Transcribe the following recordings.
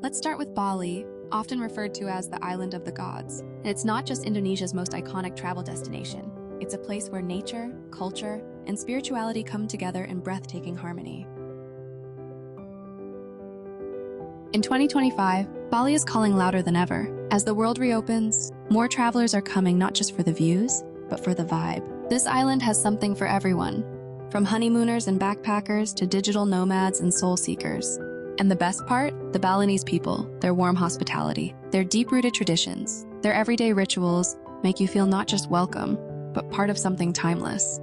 Let's start with Bali, often referred to as the island of the gods. And it's not just Indonesia's most iconic travel destination. It's a place where nature, culture, and spirituality come together in breathtaking harmony. In 2025, Bali is calling louder than ever. As the world reopens, more travelers are coming not just for the views, but for the vibe. This island has something for everyone, from honeymooners and backpackers to digital nomads and soul seekers. And the best part? The Balinese people, their warm hospitality, their deep-rooted traditions, their everyday rituals make you feel not just welcome, but part of something timeless.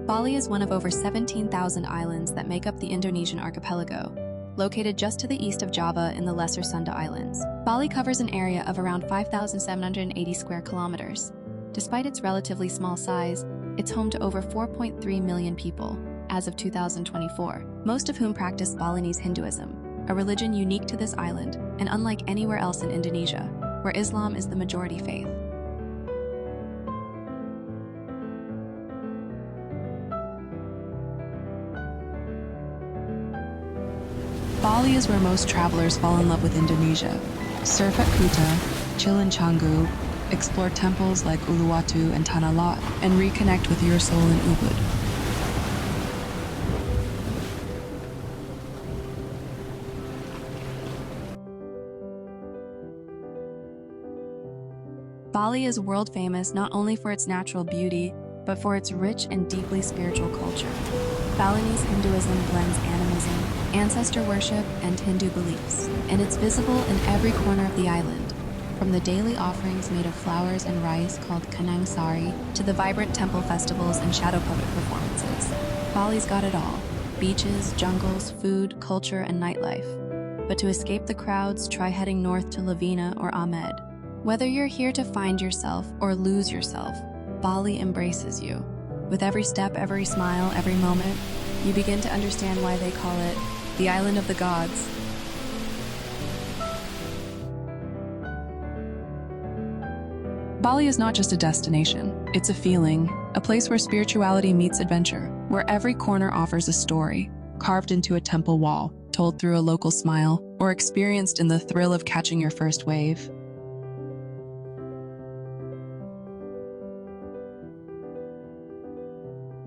Bali is one of over 17,000 islands that make up the Indonesian archipelago, located just to the east of Java in the Lesser Sunda Islands. Bali covers an area of around 5,780 square kilometers. Despite its relatively small size, it's home to over 4.3 million people as of 2024, most of whom practice Balinese Hinduism, a religion unique to this island and unlike anywhere else in Indonesia, where Islam is the majority faith. Bali is where most travelers fall in love with Indonesia. Surf at Kuta, chill in Canggu, explore temples like Uluwatu and Tanah Lot, and reconnect with your soul in Ubud. Bali is world famous not only for its natural beauty, but for its rich and deeply spiritual culture. Balinese Hinduism blends animism, ancestor worship, and Hindu beliefs, and it's visible in every corner of the island, from the daily offerings made of flowers and rice called Kanang Sari to the vibrant temple festivals and shadow puppet performances. Bali's got it all: beaches, jungles, food, culture, and nightlife. But to escape the crowds, try heading north to Lavina or Ahmed. Whether you're here to find yourself or lose yourself, Bali embraces you. With every step, every smile, every moment, you begin to understand why they call it the island of the gods. Bali is not just a destination, it's a feeling, a place where spirituality meets adventure, where every corner offers a story, carved into a temple wall, told through a local smile, or experienced in the thrill of catching your first wave.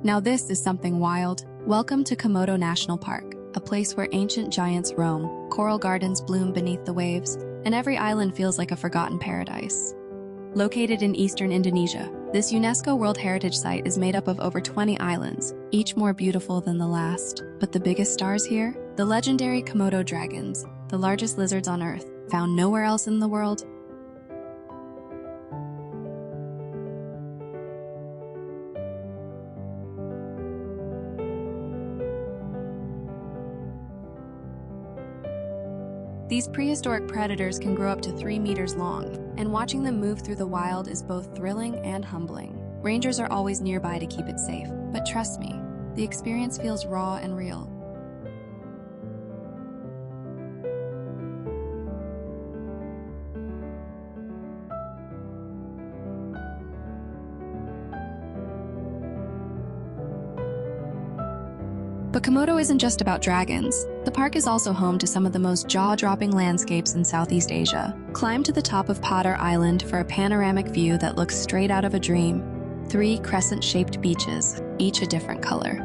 Now this is something wild. Welcome to Komodo National Park, a place where ancient giants roam, coral gardens bloom beneath the waves, and every island feels like a forgotten paradise. Located in eastern Indonesia, this UNESCO World Heritage Site is made up of over 20 islands, each more beautiful than the last. But the biggest stars here? The legendary Komodo dragons, the largest lizards on Earth, found nowhere else in the world. These prehistoric predators can grow up to 3 meters long, and watching them move through the wild is both thrilling and humbling. Rangers are always nearby to keep it safe, but trust me, the experience feels raw and real. But Komodo isn't just about dragons. The park is also home to some of the most jaw-dropping landscapes in Southeast Asia. Climb to the top of Padar Island for a panoramic view that looks straight out of a dream. 3 crescent-shaped beaches, each a different color.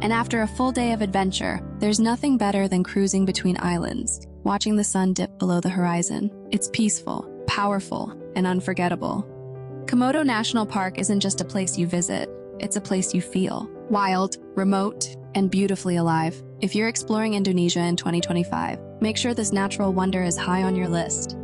And after a full day of adventure, there's nothing better than cruising between islands, watching the sun dip below the horizon. It's peaceful, powerful, and unforgettable. Komodo National Park isn't just a place you visit, it's a place you feel. Wild, remote, and beautifully alive. If you're exploring Indonesia in 2025, make sure this natural wonder is high on your list.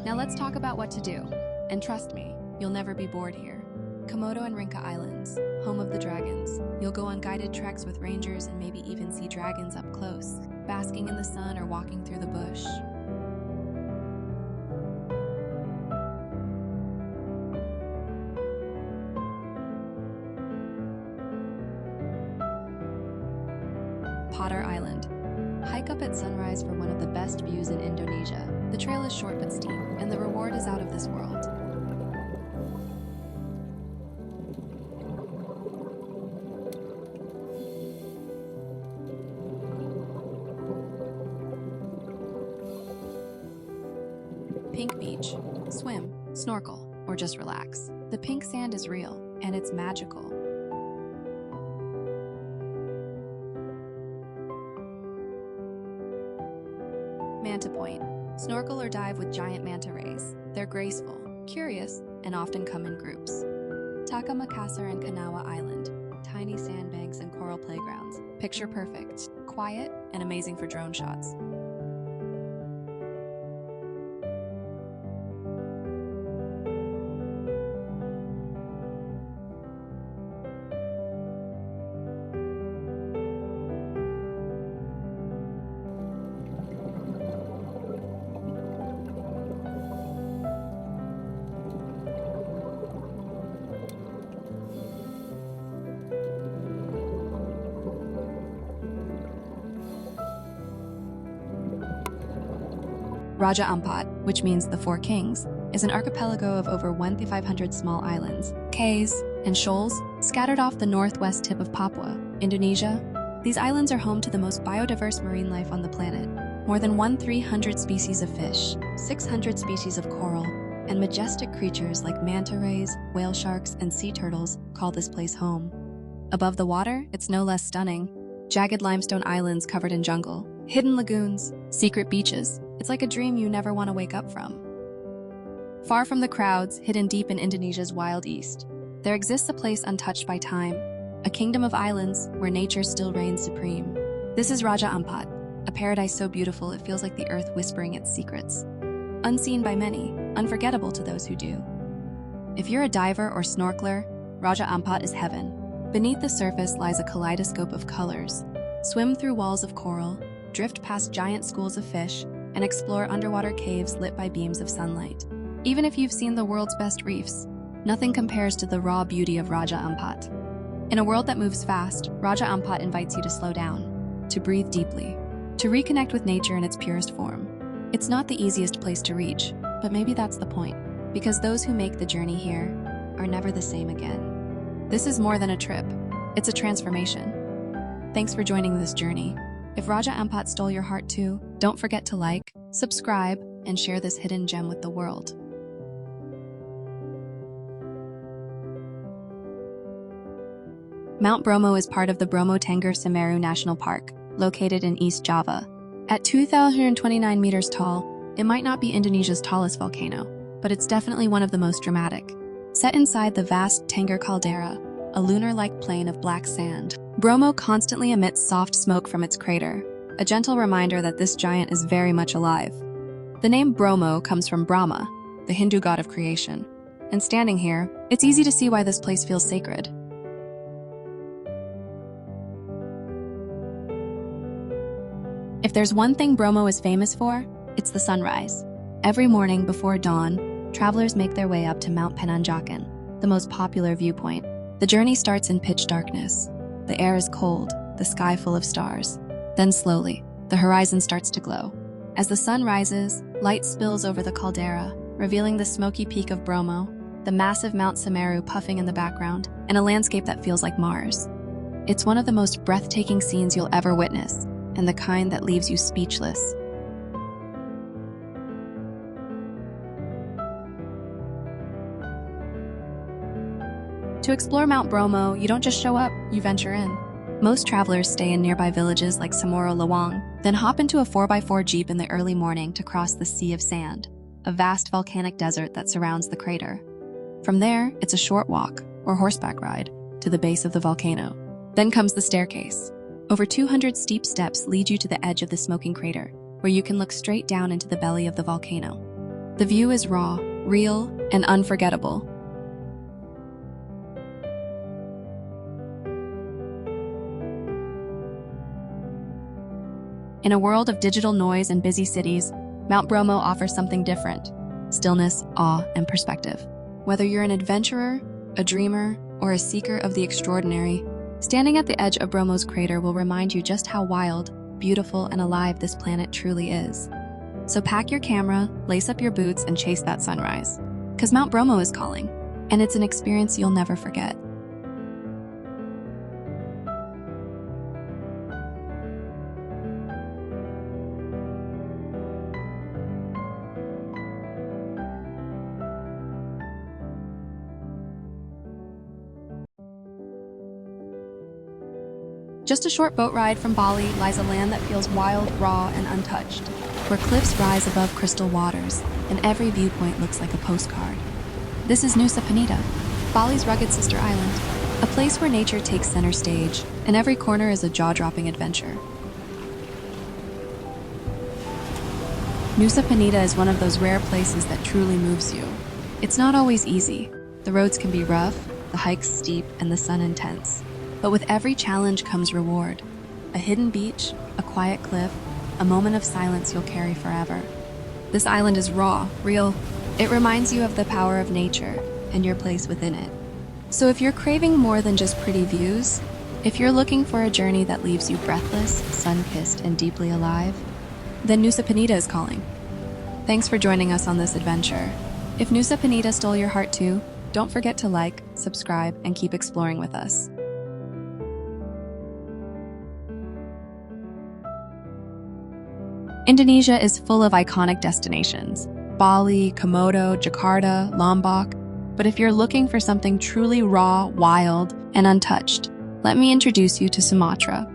Now let's talk about what to do. And trust me, you'll never be bored here. Komodo and Rinca Islands, home of the dragons. You'll go on guided treks with rangers and maybe even see dragons up close, basking in the sun or walking through the bush. Potter Island. Hike up at sunrise for one of the best views in Indonesia. The trail is short but steep, and the reward is out of this world. Pink Beach. Swim, snorkel, or just relax. The pink sand is real, and it's magical. Manta Point. Snorkel or dive with giant manta rays. They're graceful, curious, and often come in groups. Taka Makassar and Kanawa Island. Tiny sandbanks and coral playgrounds. Picture perfect, quiet, and amazing for drone shots. Raja Ampat, which means the Four Kings, is an archipelago of over 1,500 small islands, cays, and shoals scattered off the northwest tip of Papua, Indonesia. These islands are home to the most biodiverse marine life on the planet. More than 1,300 species of fish, 600 species of coral, and majestic creatures like manta rays, whale sharks, and sea turtles call this place home. Above the water, it's no less stunning. Jagged limestone islands covered in jungle, hidden lagoons, secret beaches. It's like a dream you never want to wake up from. Far from the crowds, hidden deep in Indonesia's wild east, there exists a place untouched by time, a kingdom of islands where nature still reigns supreme. This is Raja Ampat, a paradise so beautiful it feels like the earth whispering its secrets. Unseen by many, unforgettable to those who do. If you're a diver or snorkeler, Raja Ampat is heaven. Beneath the surface lies a kaleidoscope of colors. Swim through walls of coral, drift past giant schools of fish, and explore underwater caves lit by beams of sunlight. Even if you've seen the world's best reefs, nothing compares to the raw beauty of Raja Ampat. In a world that moves fast, Raja Ampat invites you to slow down, to breathe deeply, to reconnect with nature in its purest form. It's not the easiest place to reach, but maybe that's the point, because those who make the journey here are never the same again. This is more than a trip, it's a transformation. Thanks for joining this journey. If Raja Ampat stole your heart too, don't forget to like, subscribe, and share this hidden gem with the world. Mount Bromo is part of the Bromo Tengger Semeru National Park, located in East Java. At 2,029 meters tall, it might not be Indonesia's tallest volcano, but it's definitely one of the most dramatic. Set inside the vast Tengger caldera, a lunar-like plain of black sand, Bromo constantly emits soft smoke from its crater, a gentle reminder that this giant is very much alive. The name Bromo comes from Brahma, the Hindu god of creation, and standing here, it's easy to see why this place feels sacred. If there's one thing Bromo is famous for, it's the sunrise. Every morning before dawn, travelers make their way up to Mount Penanjakan, the most popular viewpoint. The journey starts in pitch darkness. The air is cold, the sky full of stars. Then slowly, the horizon starts to glow. As the sun rises, light spills over the caldera, revealing the smoky peak of Bromo, the massive Mount Semeru puffing in the background, and a landscape that feels like Mars. It's one of the most breathtaking scenes you'll ever witness, and the kind that leaves you speechless. To explore Mount Bromo, you don't just show up, you venture in. Most travelers stay in nearby villages like Samoro Lawang, then hop into a 4x4 jeep in the early morning to cross the Sea of Sand, a vast volcanic desert that surrounds the crater. From there, it's a short walk, or horseback ride, to the base of the volcano. Then comes the staircase. Over 200 steep steps lead you to the edge of the smoking crater, where you can look straight down into the belly of the volcano. The view is raw, real, and unforgettable. In a world of digital noise and busy cities, Mount Bromo offers something different: stillness, awe, and perspective. Whether you're an adventurer, a dreamer, or a seeker of the extraordinary, Standing at the edge of Bromo's crater will remind you just how wild, beautiful, and alive this planet truly is. So pack your camera, lace up your boots, and chase that sunrise. Because Mount Bromo is calling, and it's an experience you'll never forget. Just a short boat ride from Bali lies a land that feels wild, raw, and untouched, where cliffs rise above crystal waters, and every viewpoint looks like a postcard. This is Nusa Penida, Bali's rugged sister island, a place where nature takes center stage, and every corner is a jaw-dropping adventure. Nusa Penida is one of those rare places that truly moves you. It's not always easy. The roads can be rough, the hikes steep, and the sun intense. But with every challenge comes reward. A hidden beach, a quiet cliff, a moment of silence you'll carry forever. This island is raw, real. It reminds you of the power of nature and your place within it. So if you're craving more than just pretty views, if you're looking for a journey that leaves you breathless, sun-kissed, and deeply alive, then Nusa Penida is calling. Thanks for joining us on this adventure. If Nusa Penida stole your heart too, don't forget to like, subscribe, and keep exploring with us. Indonesia is full of iconic destinations: Bali, Komodo, Jakarta, Lombok. But if you're looking for something truly raw, wild, and untouched, let me introduce you to Sumatra.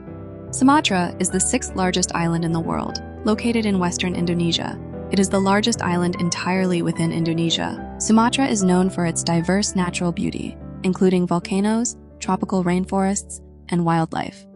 Sumatra is the sixth largest island in the world, located in western Indonesia. It is the largest island entirely within Indonesia. Sumatra is known for its diverse natural beauty, including volcanoes, tropical rainforests, and wildlife.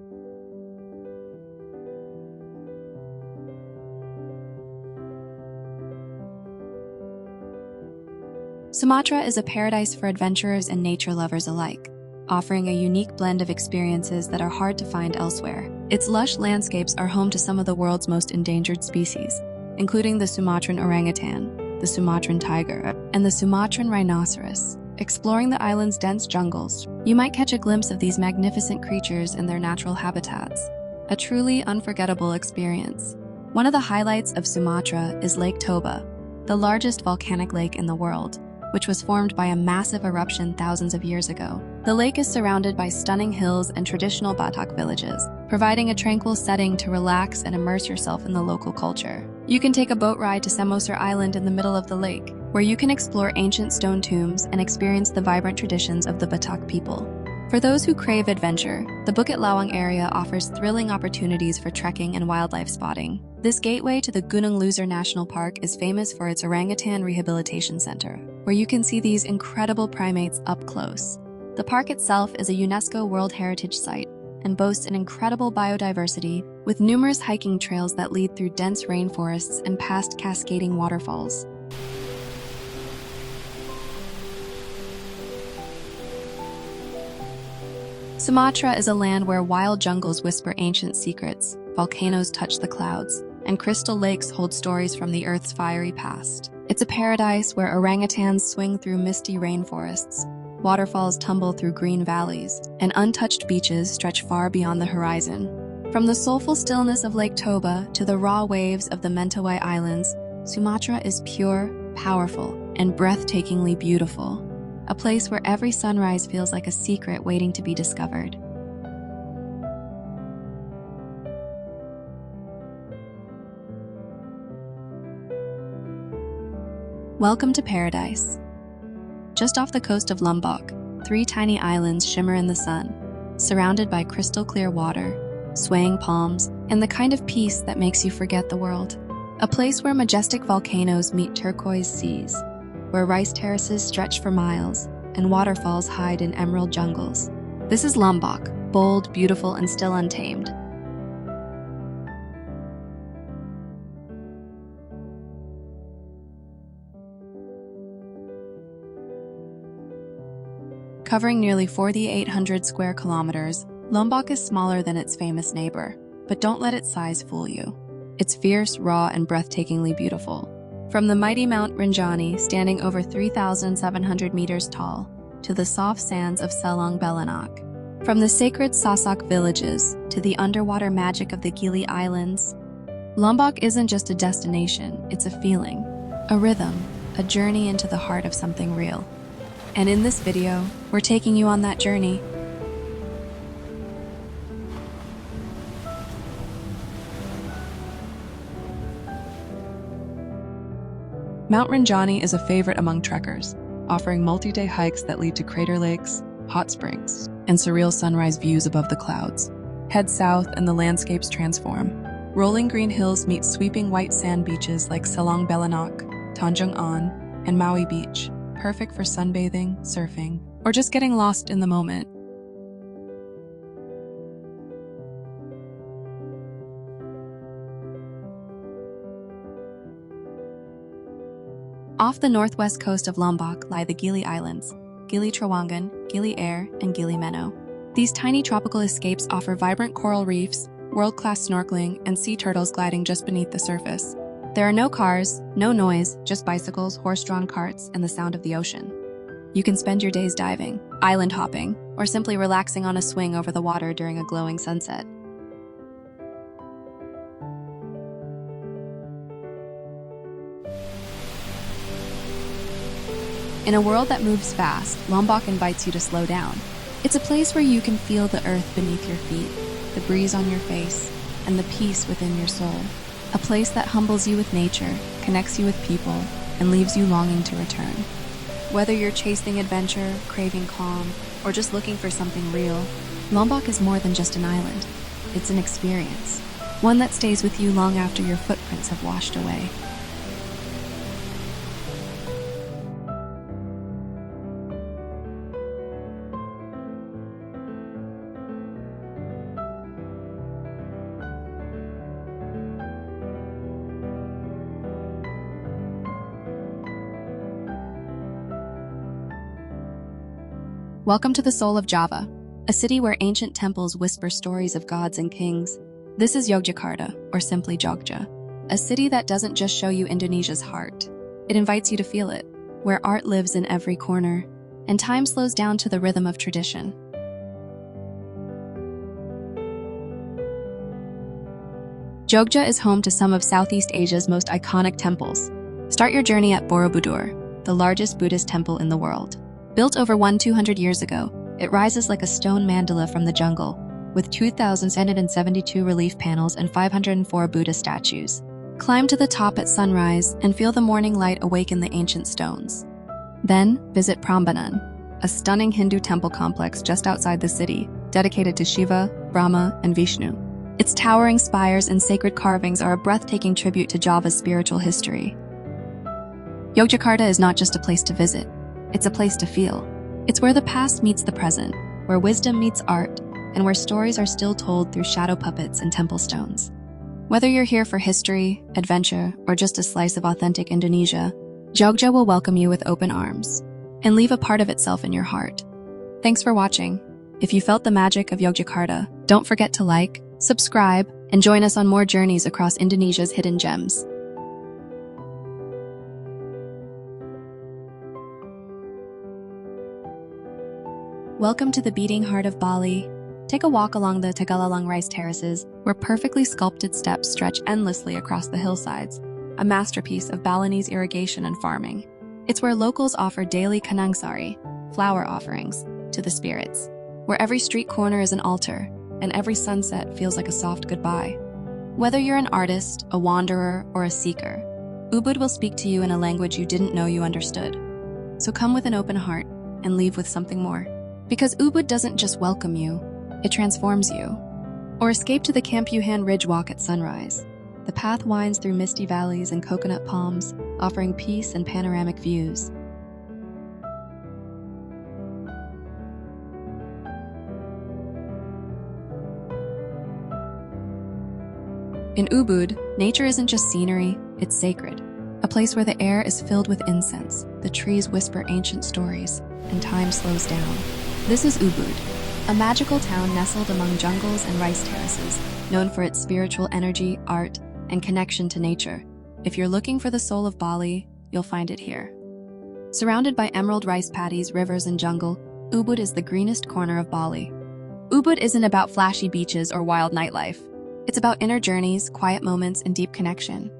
Sumatra is a paradise for adventurers and nature lovers alike, offering a unique blend of experiences that are hard to find elsewhere. Its lush landscapes are home to some of the world's most endangered species, including the Sumatran orangutan, the Sumatran tiger, and the Sumatran rhinoceros. Exploring the island's dense jungles, you might catch a glimpse of these magnificent creatures in their natural habitats. A truly unforgettable experience. One of the highlights of Sumatra is Lake Toba, the largest volcanic lake in the world, which was formed by a massive eruption thousands of years ago. The lake is surrounded by stunning hills and traditional Batak villages, providing a tranquil setting to relax and immerse yourself in the local culture. You can take a boat ride to Samosir Island in the middle of the lake, where you can explore ancient stone tombs and experience the vibrant traditions of the Batak people. For those who crave adventure, the Bukit Lawang area offers thrilling opportunities for trekking and wildlife spotting. This gateway to the Gunung Luzer National Park is famous for its orangutan rehabilitation center, where you can see these incredible primates up close. The park itself is a UNESCO World Heritage Site and boasts an incredible biodiversity, with numerous hiking trails that lead through dense rainforests and past cascading waterfalls. Sumatra is a land where wild jungles whisper ancient secrets, volcanoes touch the clouds, and crystal lakes hold stories from the Earth's fiery past. It's a paradise where orangutans swing through misty rainforests, waterfalls tumble through green valleys, and untouched beaches stretch far beyond the horizon. From the soulful stillness of Lake Toba to the raw waves of the Mentawai Islands, Sumatra is pure, powerful, and breathtakingly beautiful. A place where every sunrise feels like a secret waiting to be discovered. Welcome to paradise. Just off the coast of Lombok, 3 tiny islands shimmer in the sun, surrounded by crystal clear water, swaying palms, and the kind of peace that makes you forget the world. A place where majestic volcanoes meet turquoise seas, where rice terraces stretch for miles, and waterfalls hide in emerald jungles. This is Lombok, bold, beautiful, and still untamed. Covering nearly 4,800 square kilometers, Lombok is smaller than its famous neighbor, but don't let its size fool you. It's fierce, raw, and breathtakingly beautiful. From the mighty Mount Rinjani, standing over 3,700 meters tall, to the soft sands of Selong Belanak, From the sacred Sasak villages to the underwater magic of the Gili Islands, Lombok isn't just a destination, it's a feeling, a rhythm, a journey into the heart of something real. And in this video, we're taking you on that journey. Mount Rinjani is a favorite among trekkers, offering multi-day hikes that lead to crater lakes, hot springs, and surreal sunrise views above the clouds. Head south and the landscapes transform. Rolling green hills meet sweeping white sand beaches like Selong Belanak, Tanjung An, and Maui Beach, perfect for sunbathing, surfing, or just getting lost in the moment. Off the northwest coast of Lombok lie the Gili Islands, Gili Trawangan, Gili Air, and Gili Meno. These tiny tropical escapes offer vibrant coral reefs, world-class snorkeling, and sea turtles gliding just beneath the surface. There are no cars, no noise, just bicycles, horse-drawn carts, and the sound of the ocean. You can spend your days diving, island hopping, or simply relaxing on a swing over the water during a glowing sunset. In a world that moves fast, Lombok invites you to slow down. It's a place where you can feel the earth beneath your feet, the breeze on your face, and the peace within your soul. A place that humbles you with nature, connects you with people, and leaves you longing to return. Whether you're chasing adventure, craving calm, or just looking for something real, Lombok is more than just an island. It's an experience, one that stays with you long after your footprints have washed away. Welcome to the soul of Java, a city where ancient temples whisper stories of gods and kings. This is Yogyakarta, or simply Jogja, a city that doesn't just show you Indonesia's heart. It invites you to feel it, where art lives in every corner, and time slows down to the rhythm of tradition. Jogja is home to some of Southeast Asia's most iconic temples. Start your journey at Borobudur, the largest Buddhist temple in the world. Built over 200 years ago, it rises like a stone mandala from the jungle, with 2,772 relief panels and 504 Buddha statues. Climb to the top at sunrise and feel the morning light awaken the ancient stones. Then, visit Prambanan, a stunning Hindu temple complex just outside the city, dedicated to Shiva, Brahma, and Vishnu. Its towering spires and sacred carvings are a breathtaking tribute to Java's spiritual history. Yogyakarta is not just a place to visit. It's a place to feel. It's where the past meets the present, where wisdom meets art, and where stories are still told through shadow puppets and temple stones. Whether you're here for history, adventure, or just a slice of authentic Indonesia, Jogja will welcome you with open arms and leave a part of itself in your heart. Thanks for watching. If you felt the magic of Yogyakarta, don't forget to like, subscribe, and join us on more journeys across Indonesia's hidden gems. Welcome to the beating heart of Bali. Take a walk along the Tagalalang rice terraces, where perfectly sculpted steps stretch endlessly across the hillsides, a masterpiece of Balinese irrigation and farming. It's where locals offer daily kanangsari, flower offerings, to the spirits, where every street corner is an altar, and every sunset feels like a soft goodbye. Whether you're an artist, a wanderer, or a seeker, Ubud will speak to you in a language you didn't know you understood. So come with an open heart and leave with something more. Because Ubud doesn't just welcome you, it transforms you. Or escape to the Camp Yuhan Ridge Walk at sunrise. The path winds through misty valleys and coconut palms, offering peace and panoramic views. In Ubud, nature isn't just scenery, it's sacred. A place where the air is filled with incense, the trees whisper ancient stories, and time slows down. This is Ubud, a magical town nestled among jungles and rice terraces, known for its spiritual energy, art, and connection to nature. If you're looking for the soul of Bali, you'll find it here. Surrounded by emerald rice paddies, rivers, and jungle, Ubud is the greenest corner of Bali. Ubud isn't about flashy beaches or wild nightlife. It's about inner journeys, quiet moments, and deep connection.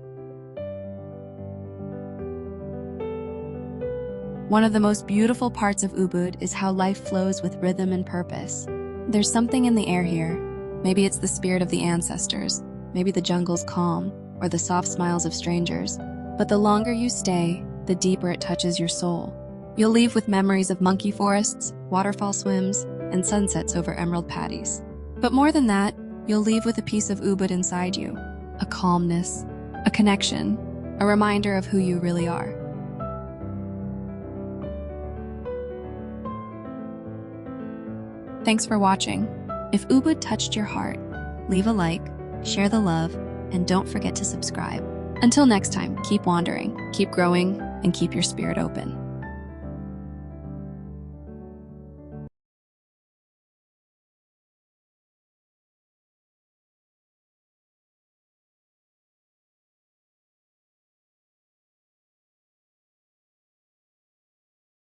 One of the most beautiful parts of Ubud is how life flows with rhythm and purpose. There's something in the air here. Maybe it's the spirit of the ancestors, maybe the jungle's calm, or the soft smiles of strangers. But the longer you stay, the deeper it touches your soul. You'll leave with memories of monkey forests, waterfall swims, and sunsets over emerald paddies. But more than that, you'll leave with a piece of Ubud inside you, a calmness, a connection, a reminder of who you really are. Thanks for watching. If Ubud touched your heart, leave a like, share the love, and don't forget to subscribe. Until next time, keep wandering, keep growing, and keep your spirit open.